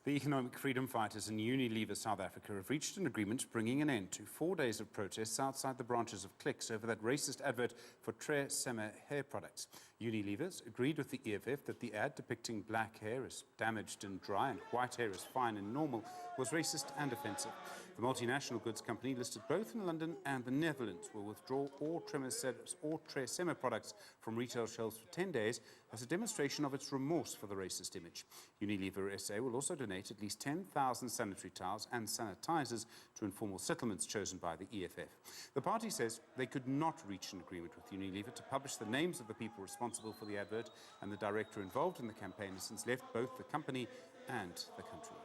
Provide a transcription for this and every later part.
The economic freedom fighters in Unilever South Africa have reached an agreement bringing an end to 4 days of protests outside the branches of Clicks over that racist advert for Tresemme hair products. Unilever's agreed with the EFF that the ad depicting black hair as damaged and dry and white hair as fine and normal was racist and offensive. The multinational goods company, listed both in London and the Netherlands, will withdraw all Tresemme products from retail shelves for 10 days as a demonstration of its remorse for the racist image. Unilever SA will also donate at least 10,000 sanitary towels and sanitizers to informal settlements chosen by the EFF. The party says they could not reach an agreement with Unilever to publish the names of the people responsible for the advert, and the director involved in the campaign has since left both the company and the country.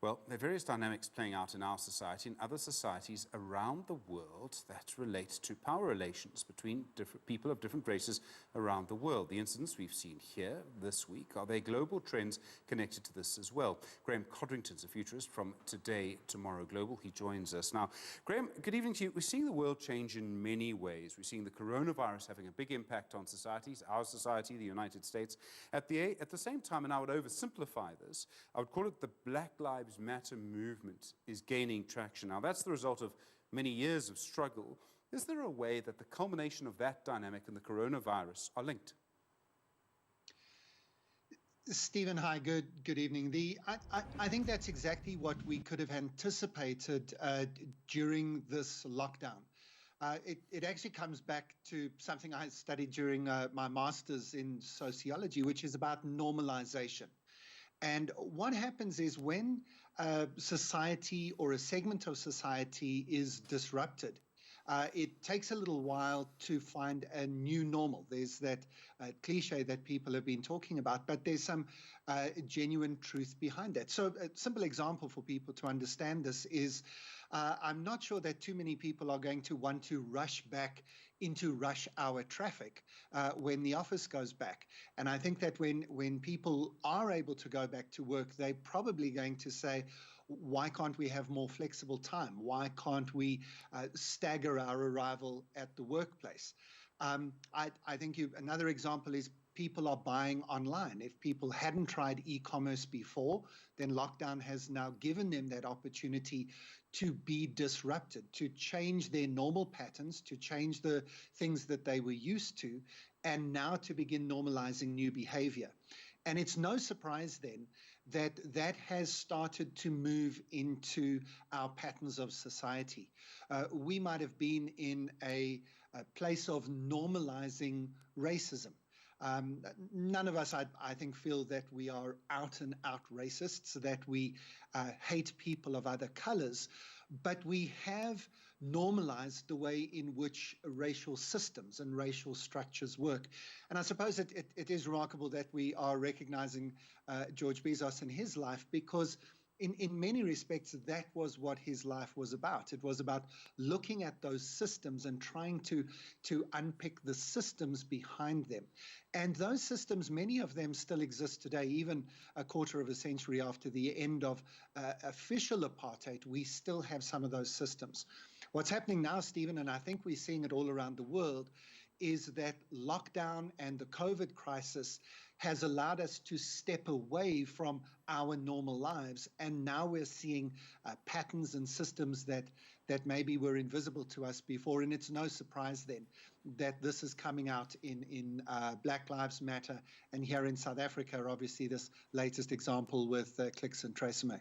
Well, there are various dynamics playing out in our society and other societies around the world that relate to power relations between different people of different races around the world. The incidents we've seen here this week, are there global trends connected to this as well? Graeme Codrington is a futurist from Today, Tomorrow Global. He joins us now. Graeme, good evening to you. We're seeing the world change in many ways. We're seeing the coronavirus having a big impact on societies, our society, the United States. At the same time, and I would oversimplify this, I would call it the Black Lives Matter movement is gaining traction. Now, that's the result of many years of struggle. Is there a way that the culmination of that dynamic and the coronavirus are linked? Stephen, hi, good evening. I think that's exactly what we could have anticipated during this lockdown. It actually comes back to something I studied during my master's in sociology, which is about normalization. And what happens is when society or a segment of society is disrupted, it takes a little while to find a new normal. There's that cliche that people have been talking about, but there's some genuine truth behind that. So a simple example for people to understand this is I'm not sure that too many people are going to want to rush back into rush hour traffic when the office goes back. And I think that when people are able to go back to work, they're probably going to say, why can't we have more flexible time? Why can't we stagger our arrival at the workplace? I think another example is people are buying online. If people hadn't tried e-commerce before, then lockdown has now given them that opportunity to be disrupted, to change their normal patterns, to change the things that they were used to, and now to begin normalizing new behavior. And it's no surprise then that that has started to move into our patterns of society. We might have been in a place of normalizing racism. None of us, I think, feel that we are out and out racists, that we hate people of other colors, but we have normalized the way in which racial systems and racial structures work. And I suppose it is remarkable that we are recognizing George Bezos and his life, because in many respects, that was what his life was about. It was about looking at those systems and trying to unpick the systems behind them. And those systems, many of them still exist today, even a quarter of a century after the end of official apartheid. We still have some of those systems. What's happening now, Stephen, and I think we're seeing it all around the world, is that lockdown and the COVID crisis has allowed us to step away from our normal lives. And now we're seeing patterns and systems that maybe were invisible to us before. And it's no surprise then that this is coming out in Black Lives Matter. And here in South Africa, obviously, this latest example with Clicks and Tresemme.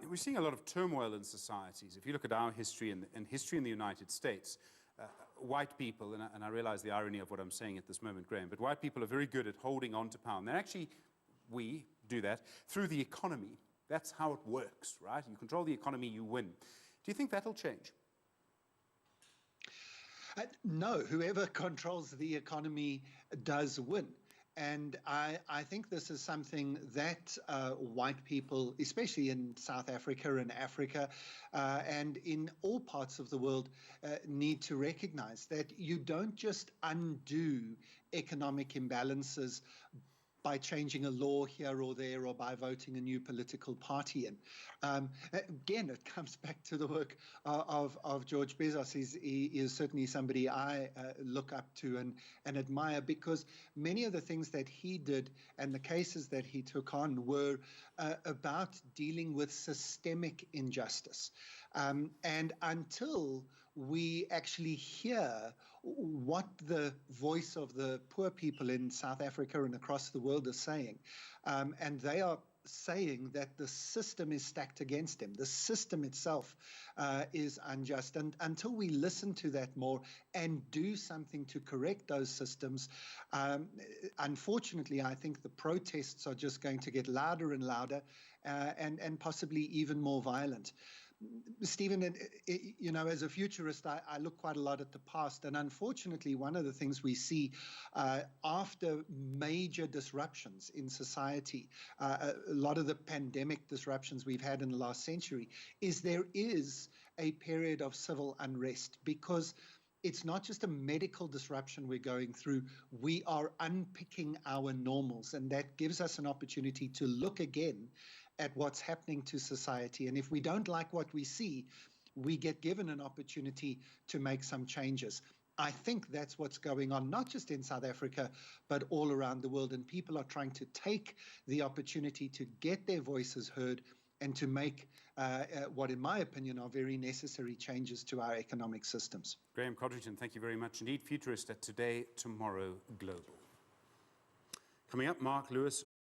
We're seeing a lot of turmoil in societies. If you look at our history and history in the United States, white people, and I realize the irony of what I'm saying at this moment, Graeme, but white people are very good at holding on to power. And actually, we do that through the economy. That's how it works, right? You control the economy, you win. Do you think that'll change? No, whoever controls the economy does win. And I think this is something that white people, especially in South Africa and Africa and in all parts of the world, need to recognize that you don't just undo economic imbalances by changing a law here or there or by voting a new political party in. Again, it comes back to the work of George Bezos. He is certainly somebody I look up to and admire, because many of the things that he did and the cases that he took on were about dealing with systemic injustice. And until we actually hear what the voice of the poor people in South Africa and across the world is saying, and they are saying that the system is stacked against them. The system itself is unjust. And until we listen to that more and do something to correct those systems, unfortunately, I think the protests are just going to get louder and louder, and possibly even more violent. Stephen, you know, as a futurist, I look quite a lot at the past. And unfortunately, one of the things we see after major disruptions in society, a lot of the pandemic disruptions we've had in the last century, is there is a period of civil unrest, because it's not just a medical disruption we're going through. We are unpicking our normals, and that gives us an opportunity to look again at what's happening to society. And if we don't like what we see, we get given an opportunity to make some changes. I think that's what's going on, not just in South Africa, but all around the world. And people are trying to take the opportunity to get their voices heard and to make what, in my opinion, are very necessary changes to our economic systems. Graeme Codrington, thank you very much indeed. Futurist at Today, Tomorrow, Global. Coming up, Mark Lewis